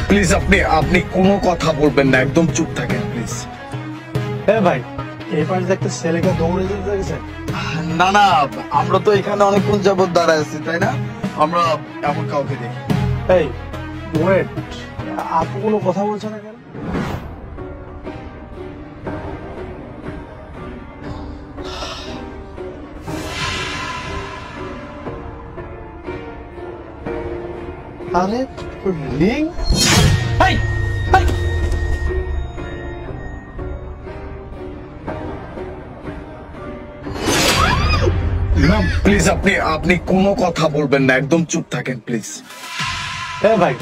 Please আপনি আপনি কোনো কথা বলবেন না, একদম চুপ থাকেন প্লিজ। হ্যাঁ ভাই, এই পাশে একটা ছেলেকে দৌড়ে যেতে দেখেছেন? না না, আমরা তো এখানে অনেকক্ষণ যাবত দাঁড়ায় আছি, তাই না? আমরা এমন কাউকে দেখি। এই ওয়েট, আপু কোনো কথা বলছে না কেন? আরে লিং, প্লিজ আপনি আপনি কোনো কথা বলবেন না, একদম চুপ থাকেন প্লিজ। হ্যাঁ ভাই,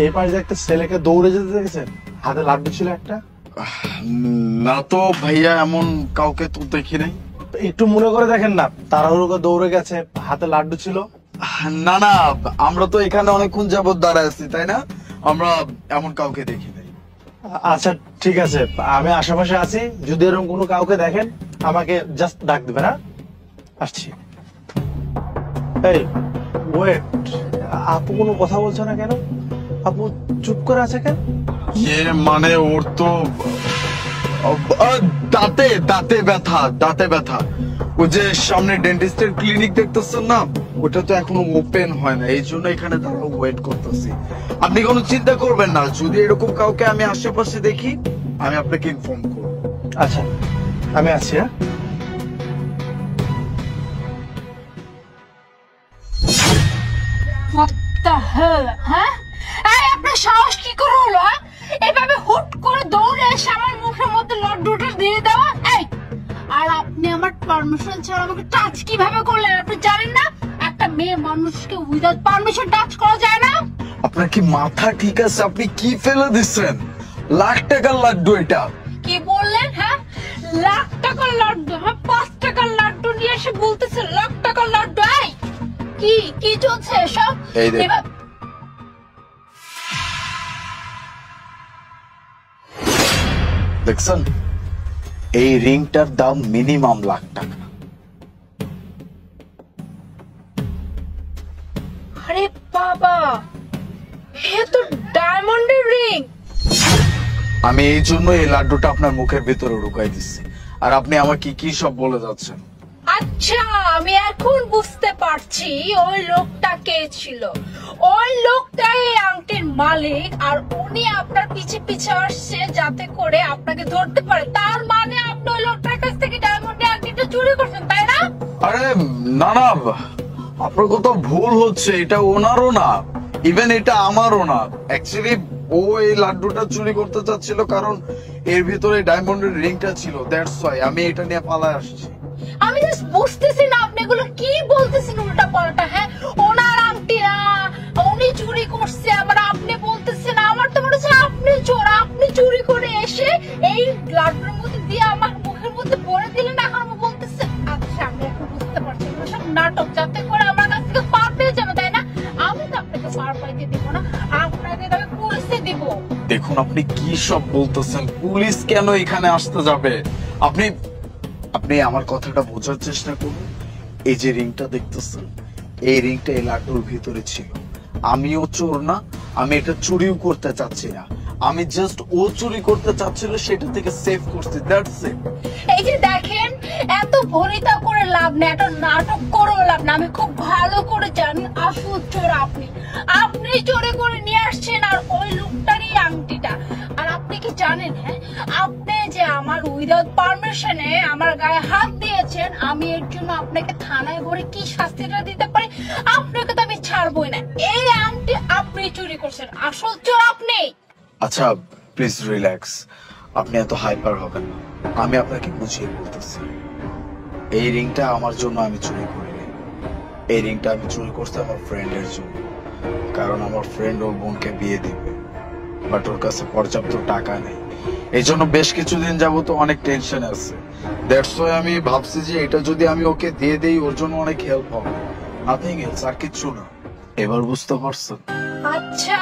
এই পাশে একটা ছেলেকে দৌড়ে যেতে দেখেছেন? হাতে লাড্ডু ছিল একটা। না তো ভাইয়া, এমন কাউকে তো দেখি নাই। একটু মনে করে দেখেন না, তাড়াহুড়ো করে দৌড়ে গেছে, হাতে লাড্ডু ছিল। না না, আমরা তো এখানে অনেকক্ষণ যাবত দাঁড়ায় আছি, তাই না? আমরা এমন কাউকে দেখি নাই। আচ্ছা ঠিক আছে, আমি আশেপাশে আছি, যদি এরকম কোনো কাউকে দেখেন আমাকে জাস্ট ডাক দিবেন। হ্যাঁ, আসছি। এই ওয়েট, আপু কোনো কথা বলছে না কেন? আপু চুপ করে আছে কেন? মানে ওর তো দাঁতে দাঁতে ব্যথা, দাঁতে ব্যথা। ও যে সামনে ডেন্টিস্টের ক্লিনিক দেখতেছেন না, ওটা তো এখনো ওপেন হয় না, এই জন্য এখানে দাঁড়া ওয়েট করতেছি। আপনি কোনো চিন্তা করবেন না, যদি এরকম কাউকে আমি আশেপাশে দেখি আমি আপনাকে ইনফর্ম করব। আচ্ছা আমি আছি। হ্যাঁ, What the hell, হ্যাঁ? এই আপনার সাহস কি করে হলো, হ্যাঁ? এভাবে হুট করে দৌড়ে এসে আমার মুখের মধ্যে লাড্ডুটা দিয়ে দেওয়া? এই, আর আপনি আমার পারমিশন ছাড়া আমাকে টাচ কিভাবে করলেন? আপনি জানেন না একটা মেয়ে মানুষকে উইদাউট পারমিশন টাচ করা যায় না? আপনার কি মাথা ঠিক আছে? আপনি কি ফেলে দিচ্ছেন? লাখ টাকার লাড্ডু এটা। কি বললেন, হ্যাঁ? লাখ টাকার লাড্ডু? হ্যাঁ, 5 টাকার লাড্ডু নিয়ে এসে বলতেছে লাখ টাকার লাড্ডু? এই কি কি চলছে এসব? এই দেখ, দেখছেন এই রিংটার দাম মিনিমাম লাখ টাকা। আরে বাবা, এ তো ডায়মন্ডের রিং। আমি এই জন্য এই লাড্ডুটা আপনার মুখের ভিতরে ঢুকাই দিচ্ছি, আর আপনি আমাকে কি সব বলে যাচ্ছেন। আচ্ছা, আমি এখন বুঝতে পারছি ওই লোকটা কে ছিল। ওই লোকটাই এই আংটির মালিক, আর উনি আপনার পিছে পিছে আসছে যাতে করে আপনাকে ধরতে পারে। তার মানে আপনি ওই লোকটার কাছ থেকে ডায়মন্ডের আংটিটা চুরি করছেন, তাই না? আরে না না, আপনার কথা ভুল হচ্ছে, এটা ওনারও না, ইভেন এটা আমারও না। অ্যাকচুয়ালি ও এই লাড্ডুটা চুরি করতে চাচ্ছিল, কারণ এর ভিতরে ডায়মন্ডের রিংটা ছিল, দ্যাটস ওয়াই আমি এটা নিয়ে পালায় আসছি। আমি জাস্ট বুঝতেছি না আপনি এগুলো কি বলতেছেন উল্টা পাল্টা। হ্যাঁ, ওনার আংটি না, উনি চুরি করছে, আবার আপনি বলতেছেন। আমার তো মনে হচ্ছে আপনি চোর। আপনি চুরি করে এসে এই লাড্ডুর মধ্যে দিয়ে আমার মুখের মধ্যে ভরে দিলেন, এখন আমি বলতেছেন। আচ্ছা, আমি এখন বুঝতে পারছি এগুলো সব নাটক, যাতে করে আমার কাছ থেকে পার পেয়ে যাবে, তাই না? আমি তো আপনাকে পার পাইতে দিব না, আপনাকে তো আমি পুলিশে দিব। দেখুন আপনি কি সব বলতেছেন, পুলিশ কেন এখানে আসতে যাবে? আপনি আপনি আমার কথাটা বোঝার চেষ্টা করুন। এই যে রিংটা দেখতেছেন, এই রিংটা এই লাড্ডুর ভিতরে ছিল। আমিও চোর না, আমি এটা চুরিও করতে চাচ্ছি না, আমি জাস্ট ও চুরি করতে চাচ্ছিল সেটা থেকে সেভ করছি, দ্যাটস ইট। এই যে দেখেন, এত ভরিতা করে লাভ নেই, এত নাটক করেও লাভ না। আমি খুব ভালো করে জানি আসল চোর আপনি। আপনি চোরে করে নিয়ে আসছেন আর ওই লোকটারই আংটিটা। আর আপনি কি জানেন, হ্যাঁ, আপনি যে আমার উইদাউট পারমিশনে আমার গায়ে হাত দিয়েছেন, আমি এর জন্য আপনাকে থানায় ভরে কি শাস্তিটা দিতে পারি? আপনাকে তো আমি ছাড়বই না। এই আংটি আপনি চুরি করছেন, আসল চোর আপনি। আচ্ছা প্লিজ রিল্যাক্স, আপনি এত হাইপার হবেন না, আমি আপনাকে বুঝিয়ে বলতেছি। এই রিংটা আমার জন্য আমি চুরি করিনি, এই রিংটা আমি চুরি করছি আমার ফ্রেন্ডের জন্য, কারণ আমার ফ্রেন্ড ওর বোনকে বিয়ে দিবে, বাট ওর কাছে পর্যাপ্ত টাকা নেই। এই জন্য বেশ কিছুদিন যাবত অনেক টেনশন আছে। দ্যাটস ওয়াই আমি ভাবছি যে এটা যদি আমি ওকে দিয়ে দেই ওর জন্য অনেক হেল্প হবে, নাথিং এলস, আর কিচ্ছু না। এবার বুঝতে পারছেন? আচ্ছা,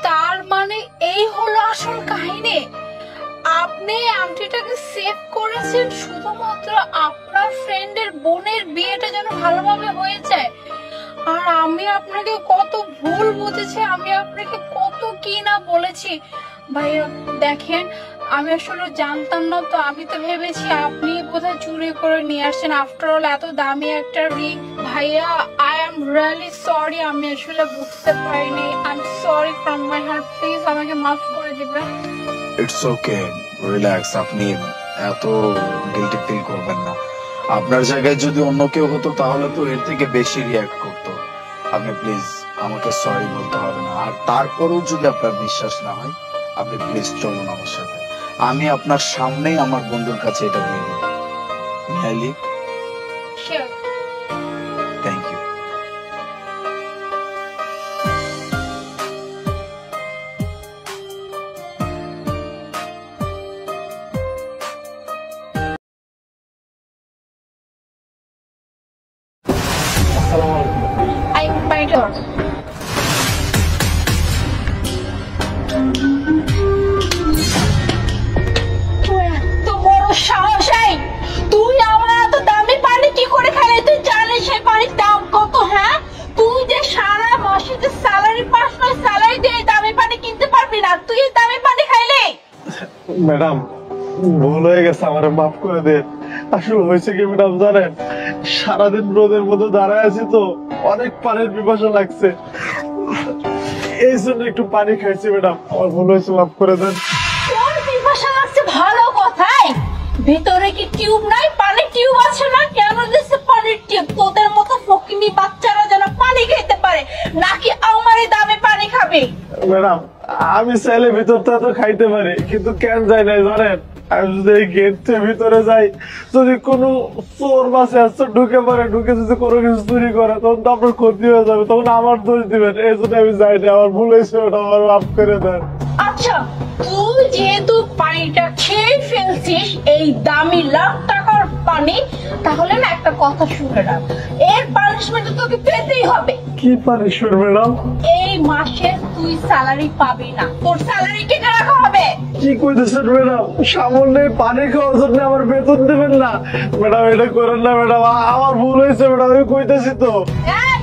তার মানে এই হলো আসল কাহিনী। আপনি আংটিটাকে সেভ করেছেন শুধুমাত্র আপনার ফ্রেন্ডের বোনের বিয়েটা যেন ভালোভাবে হয়ে যায়। আর আমি আপনাকে কত ভুল বুঝেছি, আমি আপনাকে কত কি না বলেছি। ভাইয়া দেখেন, আমি আসলে জানতাম না তো, আমি তো ভেবেছি আপনি বোধহয় চুরি করে নিয়ে আসছেন। আফটার অল এত দামি একটা রিং। ভাইয়া আই এম রিয়েলি সরি, আমি আসলে বুঝতে পারিনি। I am sorry from my heart, please আমাকে মাফ করে দিবেন। It's okay, relax. আপনি এত গিল্টি ফিল করবেন না। আপনার জায়গায় যদি অন্য কেউ হতো তাহলে তো এর থেকে বেশি রিয়াক্ট করতো। আপনি প্লিজ আমাকে সরি বলতে হবে না। আর তারপরেও যদি আপনার বিশ্বাস না হয়, আপনি প্লিজ চলুন আমার সাথে। আমি আপনার সামনেই আমার বন্ধুর কাছে এটা দিয়ে দেব। মিয়ালি, শিওর। Thank you. আসসালামু আলাইকুম। আই পাইটা তো বড় সাহস! তুই আমার এত দামি পানি কি করে খাইলি? তুই জানিস সেই পানির দাম কত? হ্যাঁ, তুই যে সারা মাসে যে স্যালারি পাস না, স্যালারি দিয়ে দামি পানি কিনতে পারবি না, তুই এই দামি পানি খাইলি? ম্যাডাম, ভুল হয়ে গেছে, আমার মাফ করে দেন। আসলে হয়েছে কি ম্যাডাম জানেন, সারাদিন রোদের মধ্যে দাঁড়ায় আছি তো, অনেক পানির পিপাসা লাগছে, এই জন্য একটু পানি খাইছি ম্যাডাম। আমার ভুল হয়েছে, মাফ করে দেন। তোর পিপাসা লাগছে ভালো কথাই, ভিতরে কি টিউব নাই? পানির টিউব আছে না? কেন দিচ্ছে পানির টিউব? তোদের মতো ফকিনি বাচ্চারা যেন পানি খেতে পারে, নাকি আমারই দামে পানি খাবে? ম্যাডাম, আমি চাইলে ভিতরটা তো খাইতে পারি, কিন্তু কেন যাই না জানেন? আমি যদি এই গেট থেকে ভিতরে যাই, যদি কোনো চোর বাসে আসছে ঢুকে পড়ে, ঢুকে যদি কোনো কিছু চুরি করে, তখন তো আপনার ক্ষতি হয়ে যাবে, তখন আমার দোষ দিবেন। এই জন্য আমি যাই না, আমার ভুল হয়েছে, ওটা আমার মাফ করে দেন। আচ্ছা, তুই যেহেতু পানিটা খেয়ে ফেলছিস, এই দামি লাখ টাকার পানি, তাহলে না একটা কথা শুনে রাখ, এর পানিশমেন্ট তোকে পেতেই হবে। কি পানিশমেন্ট ম্যাডাম? এই মাসে তুই স্যালারি পাবি না, তোর স্যালারি কেটে রাখা হবে। কি কইতেছেন ম্যাডাম? সামান্য পানি খাওয়ার জন্য আমার বেতন দেবেন না? ম্যাডাম এটা করেন না ম্যাডাম, আমার ভুল হয়েছে ম্যাডাম, আমি কইতেছি তো। এই,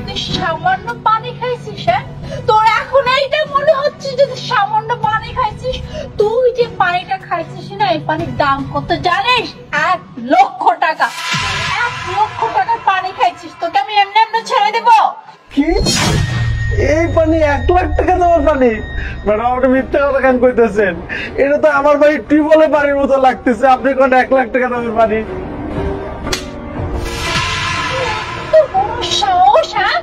তুই সামান্য পানি খাইছিস? হ্যাঁ, তোর এখন এইটা মনে হচ্ছে যে তুই সামান্য পানি খাইছিস? তুই যে পানিটা খাইছিস না, এই পানির দাম কত জানিস? 1 লক্ষ টাকা। 1 লক্ষ টাকার পানি খাইছিস, তোকে আমি এমনি এমনি ছেড়ে দেবো? কি? এই পানি 1 লাখ টাকা দেওয়ার পানি? ম্যাডাম আপনি মিথ্যা কথা কেন কইতেছেন? এটা তো আমার বাড়ি টিউবওয়েলে পানির মতো লাগতেছে, আপনি কোন 1 লাখ টাকা দেওয়ার পানি? তোর বড় সাহস! হ্যাঁ,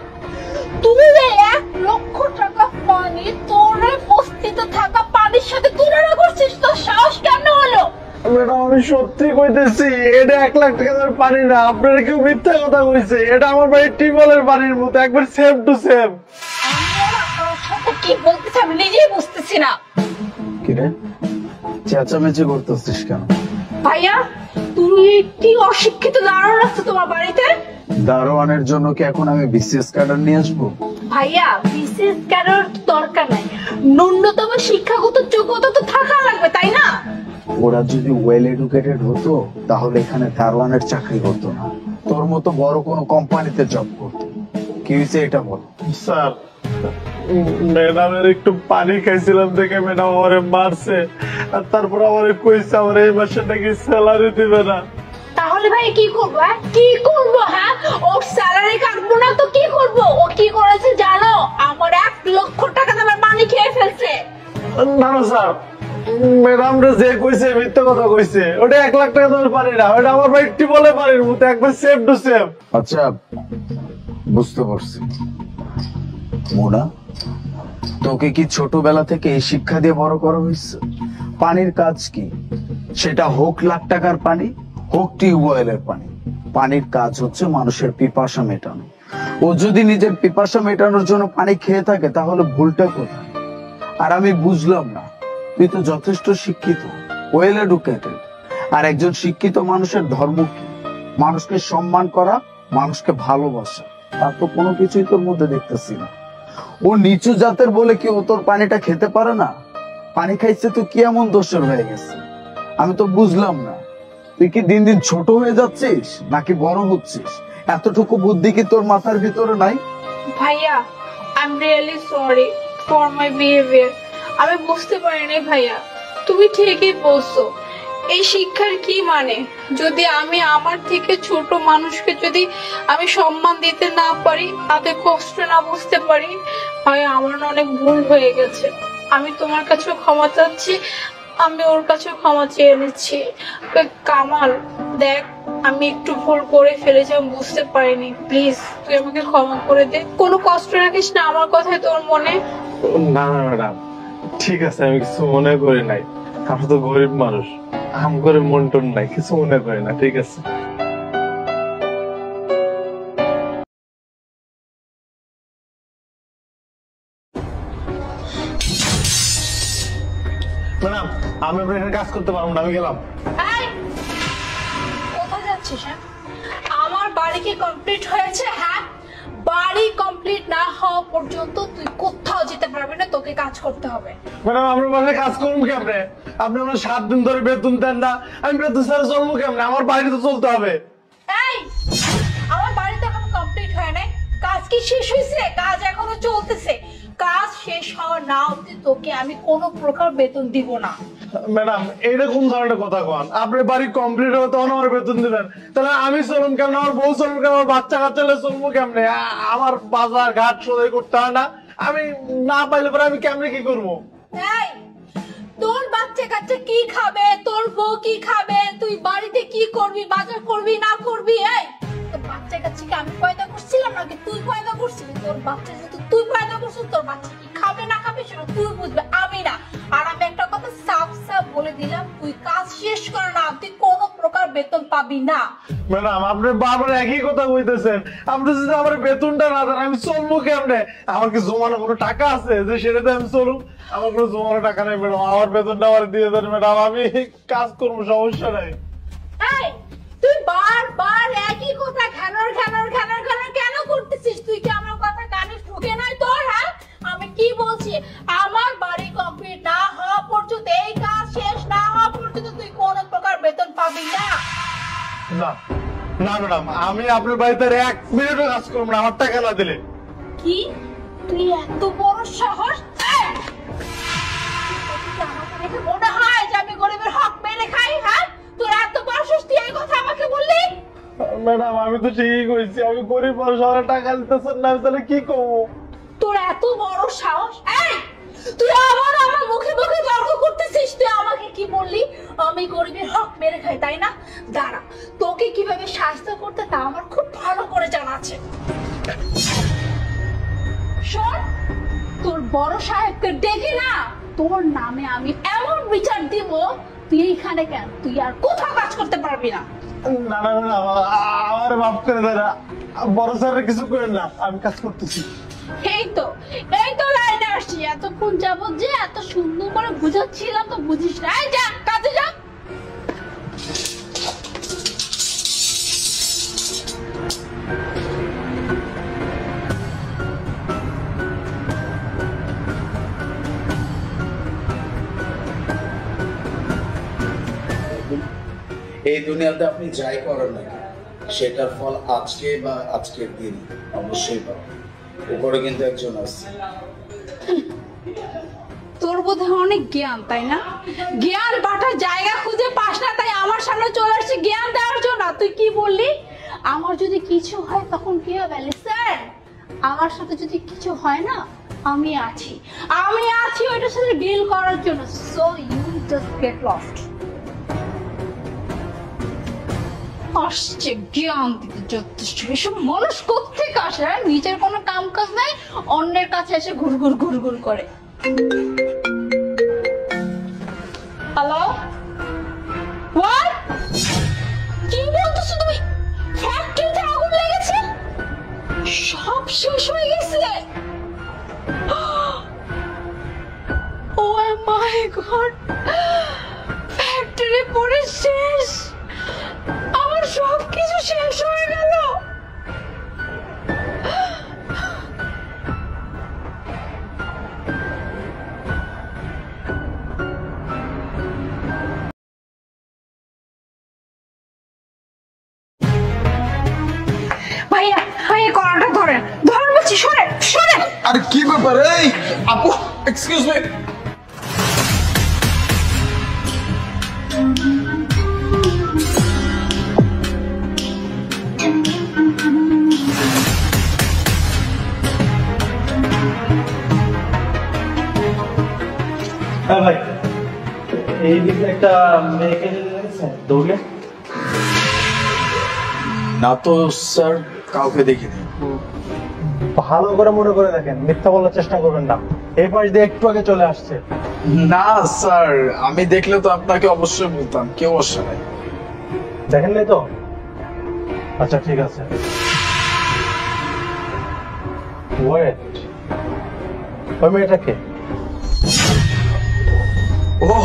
তুই এই 1 লক্ষ টাকা পানি তোর বস্তিতে থাকা পানির সাথে তুলনা করছিস? তোর সাহস কেন হলো? ম্যাডাম আমি সত্যি কইতেছি, এটা 1 লাখ টাকা দেওয়ার পানি না, আপনারা কেউ মিথ্যা কথা কইছে। এটা আমার বাড়ির টিউবওয়েলের পানির মতো, একবার সেম টু সেম। তোর সাথে কি বলতেছি আমি নিজেই বুঝতেছি না। কিরে চেঁচামেচি করতেছিস কেন? ভাইয়া, তুই কি অশিক্ষিত দাঁড়ানো আছে তোমার বাড়িতে? দারোয়ানের জন্য কি এখন আমি বিসিএস ক্যাডার নিয়ে আসবো? ভাইয়া, বিশেষ কারোর দরকার নাই, ন্যূনতম শিক্ষাগত যোগ্যতা তো থাকা লাগবে, তাই না? ওরা যদি ওয়েল এডুকেটেড হতো তাহলে এখানে দারোয়ানের চাকরি করতো না, তোর মতো বড় কোনো কোম্পানিতে জব করতো। কি হয়েছে এটা বল। স্যার, ম্যাডামের একটু পানি খাইছিলাম দেখে ম্যাডাম আমারে মারছে, আর তারপর আমারে কইছে আমার এই মাসে নাকি স্যালারি দিবে না। তাহলে ভাই কি করবো? কি করবো? হ্যাঁ, ওর স্যালারি কাটবো না তো কি করবো? ও কি করেছে জানো? আমার 1 লক্ষ টাকা দামের পানি খেয়ে ফেলছে। না না স্যার, ম্যাডাম যে কইছে মিথ্যা কথা কইছে, ওটা 1 লাখ টাকা দেওয়ার পানি না, ওটা আমার ভাই টিউবওয়েলে পানির মতো, একবার সেম টু সেম। আচ্ছা বুঝতে পারছি। মোনা, তোকে কি ছোটবেলা থেকে এই শিক্ষা দিয়ে বড় করা হয়েছে? পানির কাজ কি, সেটা হোক লাখ টাকার পানি, হোক টিউবওয়েলের পানি, পানির কাজ হচ্ছে মানুষের পিপাসা মেটানো। ও যদি নিজের পিপাসা মেটানোর জন্য পানি খেয়ে থাকে তাহলে ভুলটা কোথায়? আর আমি বুঝলাম না, তুই তো যথেষ্ট শিক্ষিত, ওয়েল এডুকেটেড, আর একজন শিক্ষিত মানুষের ধর্ম কি? মানুষকে সম্মান করা, মানুষকে ভালোবাসা। তার তো কোনো কিছুই তোর মধ্যে দেখতেছি না। ও নিচু জাতের বলে কি ও তোর পানিটা খেতে পারে না? পানি খাইছে তো কি এমন দোষের হয়ে গেছে? আমি তো বুঝলাম না, তুই কি দিন দিন ছোট হয়ে যাচ্ছিস নাকি বড় হচ্ছিস? এতটুকু বুদ্ধি কি তোর মাথার ভিতরে নাই? ভাইয়া, I am really sorry. For my behaviour. আমি বুঝতে পারিনি ভাইয়া, তুমি ঠিকই বলছো। এই শিক্ষার কি মানে, যদি আমি আমার থেকে ছোট মানুষকে যদি আমি সম্মান দিতে না পারি, তাদের কষ্ট না বুঝতে পারি, ভাইয়া আমার না অনেক ভুল হয়ে গেছে। আমি তোমার কাছে ক্ষমা চাচ্ছি, আমি ওর কাছে ক্ষমা চেয়ে নিচ্ছি। কামাল দেখ, আমি একটু ভুল করে ফেলেছি, আমি বুঝতে পারিনি, প্লিজ তুই আমাকে ক্ষমা করে দে। কোনো কষ্ট রাখিস না আমার কথায় তোর মনে। না না ম্যাডাম, ঠিক আছে, আমি কিছু মনে করি নাই। আমরা তো গরিব মানুষ, আম করে মন টন নাই, কিছু মনে করি না, ঠিক আছে। ম্যাডাম, আমি আপনার এখানে কাজ করতে পারবো না, আমি গেলাম। এই, কোথায় যাচ্ছিস? হ্যাঁ, আমার বাড়ি কি কমপ্লিট হয়েছে? হ্যাঁ, বাড়ি কমপ্লিট না হওয়া পর্যন্ত তুই কোথাও যেতে পারবি না, তোকে কাজ করতে হবে। ম্যাডাম, আপনার বাসায় কাজ করবো কেমনে? আপনি আমার 7 দিন ধরে বেতন দেন না, আমি বেতন ছাড়া চলবো কেমনে? আমার বাড়ি তো চলতে হবে। এই, আমার বাড়ি তো এখন কমপ্লিট হয় নাই, কাজ কি শেষ হয়েছে? কাজ এখনো চলতেছে। কাজ শেষ হওয়া না অবধি তোকে আমি কোনো প্রকার বেতন দিব না। ম্যাডাম, এইটা কোন ধরনের কথা কন? আপনার বাড়ি কমপ্লিট হবে তখন আমার বেতন দিবেন, তাহলে আমি চলুন কেমন? আমার বউ চলুন কেমন? আমার বাচ্চা কাচ্চা চলবো কেমনে? আমার বাজার ঘাট সদাই করতে হয় না? আমি না পাইলে পরে আমি কেমনে কি করবো? এই, তোর বাচ্চা কাচ্চা কি খাবে, তোর বউ কি খাবে, তুই বাড়িতে কি করবি, বাজার করবি না করবি? এই, তোর বাচ্চা কাচ্চাকে আমি পয়দা করছিলাম নাকি তুই পয়দা করছিলি? তোর বাচ্চা যেহেতু তুই পয়দা করছিস, তোর বাচ্চা কি খাবে না খাবে সেটা তুই বুঝবে, আমি না। আর আমি একটা কথা সাফ সাফ বলে দিলাম, তুই কাজ শেষ করে না তুই কোনো প্রকার বেতন পাবি না। ম্যাডাম, আপনি বারবার একই কথা কইতেছেন। আপনি যদি আমার বেতনটা না দেন আমি চলবো কেমনে? আমার কি জমানো কোনো টাকা আছে যে সেটাতে আমি চলুন? আমার কোনো জমানো টাকা নেই ম্যাডাম, আমার বেতনটা আমার দিয়ে দেন ম্যাডাম, আমি কাজ করবো, সমস্যা নাই। এই, তুই বারবার একই কথা ঘ্যানর ঘ্যানর ঘ্যানর ঘ্যানর কেন করতেছিস? তুই কি আমার কথা কানে ঢুকে নাই তোর? হ্যাঁ, আমি কি বলছি, আমার বাড়ি কমপ্লিট না হওয়া পর্যন্ত, এই কাজ শেষ না হওয়া পর্যন্ত তুই কোনো প্রকার বেতন পাবি না। না না ম্যাডাম, আমি আপনার বাড়িতে 1 মিনিটও কাজ করবো না আমার টাকা না দিলে। কি, তুই এত বড় সাহস? এই, তোকে কি আমাকে দেখে মনে হয় যে আমি গরিবের হক মেরে খাই? হ্যাঁ, তোর এত বড় সাহস, তুই এই কথা আমাকে বললি? ম্যাডাম, আমি তো ঠিকই কইছি, আমি গরিব মানুষ, আমার টাকা দিতেছেন না, আমি তাহলে কি করবো? তোর এত বড় সাহস? এই, তুই আবার আমার মুখে মুখে তর্ক করতেছিস। তুই আমাকে কি বললি? আমি গরিবের হক মেরে খাই, তাই না? দাঁড়া, তোকে কিভাবে শাস্তি করতে তা আমার খুব ভালো করে জানা আছে। শোন, তোর বড় সাহেবকে ডেকে না, তোর নামে আমি এমন বিচার দিব, তুই এইখানে কেন, তুই আর কোথাও কাজ করতে পারবি না। না না না, আমার মাফ করে দেন, বড় স্যারের কিছু করেন না, আমি কাজ করতেছি। এই তো লাইনে আসছি। এতক্ষণ যাবত যে এত সুন্দর করে বুঝাচ্ছিলাম তো বুঝিস না। এই, যা কাজে যা। এই দুনিয়াতে আপনি যাই করেন না কেন, সেটার ফল আজকে বা আজকের দিন অবশ্যই পাবেন। উপরে কিন্তু একজন আছে। তোর বোধহয় অনেক জ্ঞান, তাই না? জ্ঞান বাটার জায়গা খুঁজে পাস না, তাই আমার সামনে চলে আসছে জ্ঞান দেওয়ার জন্য। তুই কি বললি? আমার যদি কিছু হয় তখন কি হবে? স্যার, আমার সাথে যদি কিছু হয় না, আমি আছি ওইটার সাথে ডিল করার জন্য। So you just get lost. আসছে জ্ঞান দিতে যথেষ্ট। এসব মানুষ কোত্থেকে আসে? নিজের কোনো কাম কাজ নাই, অন্যের কাছে এসে ঘুরঘুর ঘুরঘুর করে। Hello, what? কি বলতেছো তুমি? ফ্যাক্টরিতে আগুন লেগেছে, সব শেষ হয়ে গেছে। ও মাই গড, ফ্যাক্টরি পুরো শেষ, আমার সবকিছু শেষ হয়ে গেল। ভাইয়া, ভাইয়া কলাটা ধরেন, ধরেন বলছি, সরে সরে। আরে কি ব্যাপার? এই আপু, এক্সকিউজ মি। হ্যাঁ ভাই, এই দিকে একটা মেয়েকে দেখছেন দৌড়ে? না তো স্যার, কাউকে দেখিনি। ভালো করে মনে করে দেখেন, মিথ্যা বলার চেষ্টা করবেন না। এই পাশ দিয়ে একটু আগে চলে আসছে। না স্যার, আমি দেখলে তো আপনাকে অবশ্যই বলতাম, কেউ আসে নাই। দেখেন নাই তো? আচ্ছা ঠিক আছে, ওয়েট। ওই মেয়েটাকে? ও,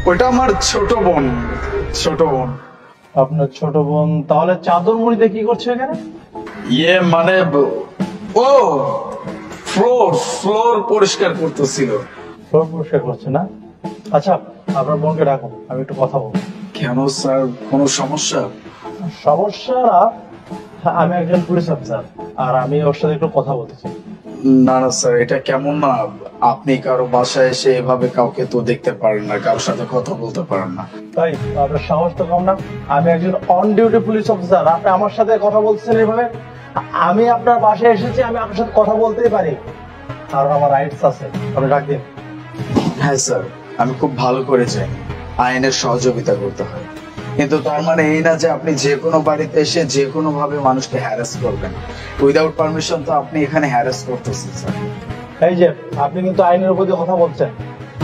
ওটা আমার ছোট বোন। ছোট বোন। আপনার ছোট বোন? তাহলে চাদর মুড়িতে কি করছে এখানে? ইয়ে মানে ও ফ্লোর ফ্লোর পরিষ্কার করতেছিল। ফ্লোর পরিষ্কার করছে না? আচ্ছা, আপনার বোনকে ডাকুন, আমি একটু কথা বলবো। কেন স্যার, কোনো সমস্যা? সমস্যা? আমি একজন পুলিশ অফিসার, আর আমি ওর সাথে একটু কথা বলতে চাই। না না স্যার, এটা কেমন না? আপনি কারো বাসায় এসে এভাবে কাউকে তো দেখতে পারেন না, কারোর সাথে কথা বলতে পারেন না। তাই আপনার সাহস তো কম না? আমি একজন অন ডিউটি পুলিশ অফিসার, আপনি আমার সাথে কথা বলছেন এইভাবে? আমি আপনার বাসায় এসেছি, আমি আপনার সাথে কথা বলতেই পারি, আর আমার রাইটস আছে। আপনি ডাক দিন। হ্যাঁ স্যার, আমি খুব ভালো করে জানি আইনের সহযোগিতা করতে হয়, কিন্তু তার মানে এই না যে আপনি যে কোনো বাড়িতে এসে যে কোনো ভাবে মানুষকে হ্যারাস করবেন। উইদাউট পারমিশন তো আপনি এখানে হ্যারাস করতেছেন স্যার। এই যে আপনি কিন্তু আইনের উপর দিয়ে কথা বলছেন,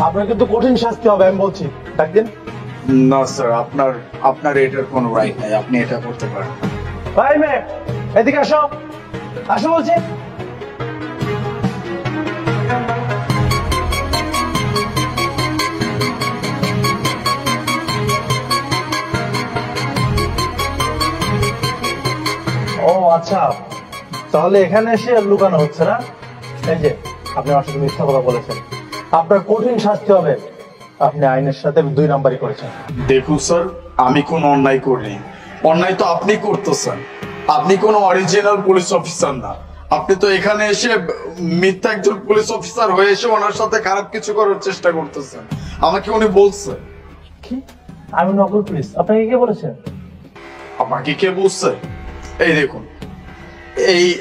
আপনার কিন্তু কঠিন শাস্তি হবে, আমি বলছি। ডাক দিন। না স্যার, আপনার আপনার এটার কোনো রাইট নাই, আপনি এটা করতে পারেন না। ভাই মেয়ে, এদিকে আসো, আসো বলছি। ও আচ্ছা, তাহলে এখানে এসে আর লুকানো হচ্ছে না? এই যে আপনি আমার সাথে মিথ্যা কথা বলেছেন, আপনার কঠিন শাস্তি হবে। আপনি আইনের সাথে 2 নাম্বারই করেছেন। দেখুন স্যার, আমি কোনো অন্যায় করিনি। অন্যায় তো আপনি করতেছেন। আপনি কোনো অরিজিনাল পুলিশ অফিসার না। আপনি তো এখানে এসে মিথ্যা একজন পুলিশ অফিসার হয়ে এসে ওনার সাথে খারাপ কিছু করার চেষ্টা করতেছেন। আমাকে উনি বলছে। কি? আমি নকল পুলিশ? আপনাকে কে বলেছেন? আমাকে কে বলছে? এই দেখুন,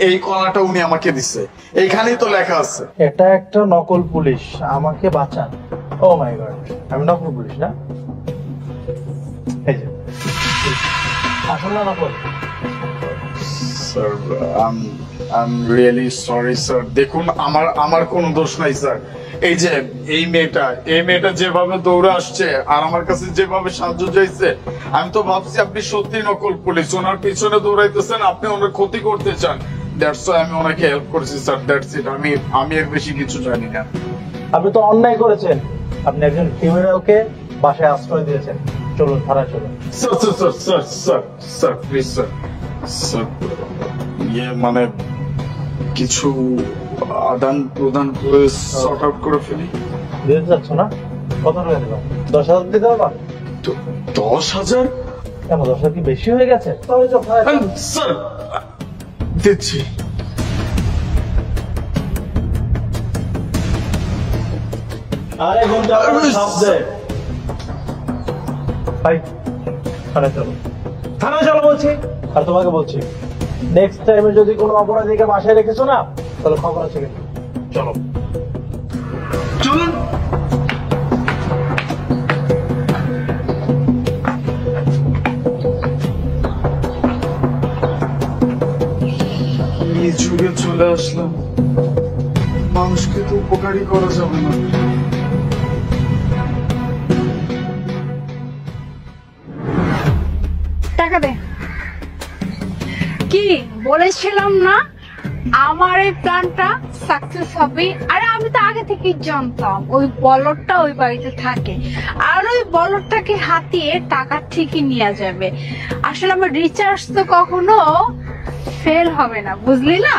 এই কলাটা উনি আমাকে দিছে, এইখানেই তো লেখা আছে। এটা একটা নকল পুলিশ, আমাকে বাঁচান। ও মাই গড, আমি নকল পুলিশ না? এই যে আসল না নকল? Sir, I am really sorry sir. দেখুন, আমার কোনো দোষ নাই স্যার। এই যে এই মেয়েটা যেভাবে দৌড়ে আসছে আর আমার কাছে যেভাবে সাহায্য চাইছে, আমি তো ভাবছি আপনি সত্যি নকল পুলিশ, ওনার পিছনে দৌড়াইতেছেন, আপনি ওনার ক্ষতি করতে চান। দ্যাটস ওয়াই আমি ওনাকে হেল্প করেছি স্যার, দ্যাটস ইট। আমি এর বেশি কিছু জানি না। আপনি তো অন্যায় করেছেন, আপনি একজন ক্রিমিনালকে বাসায় আশ্রয় দিয়েছেন। চলুন, থানায় চলুন। Sir sir sir sir sir sir please sir. Sir, ইয়ে মানে কিছু আদান প্রদান করে সর্ট আউট করে ফেলি। দিতে যাচ্ছ না? কত টাকা দেবেন? 10,000 দিতে পারবা? 10,000? কেন, 10,000 কি বেশি হয়ে গেছে? তাহলে চল থানায় চল। স্যার, দিচ্ছি। আরে ঘন্টা শব্দে ভাই, থানায় চলো, থানায় চলো বলছি। আর তোমাকে বলছি, নেক্সট টাইমে যদি কোনো অপরাধীকে বাসায় রেখেছো না, তাহলে খবর আছে কিন্তু। চলো, চলুন। এই যুগে চলে আসলাম, মানুষকে তো উপকারী করা যাবে না। টাকা দে। কি বলেছিলাম না আমার এই প্ল্যানটা সাকসেস হবে? আরে আমি তো আগে থেকেই জানতাম ওই বলদটা ওই বাড়িতে থাকে, আর ওই বলদটাকে হাতিয়ে টাকা ঠিকই নিয়ে যাবে। আসলে আমার রিচার্জ তো কখনো ফেল হবে না, বুঝলি না?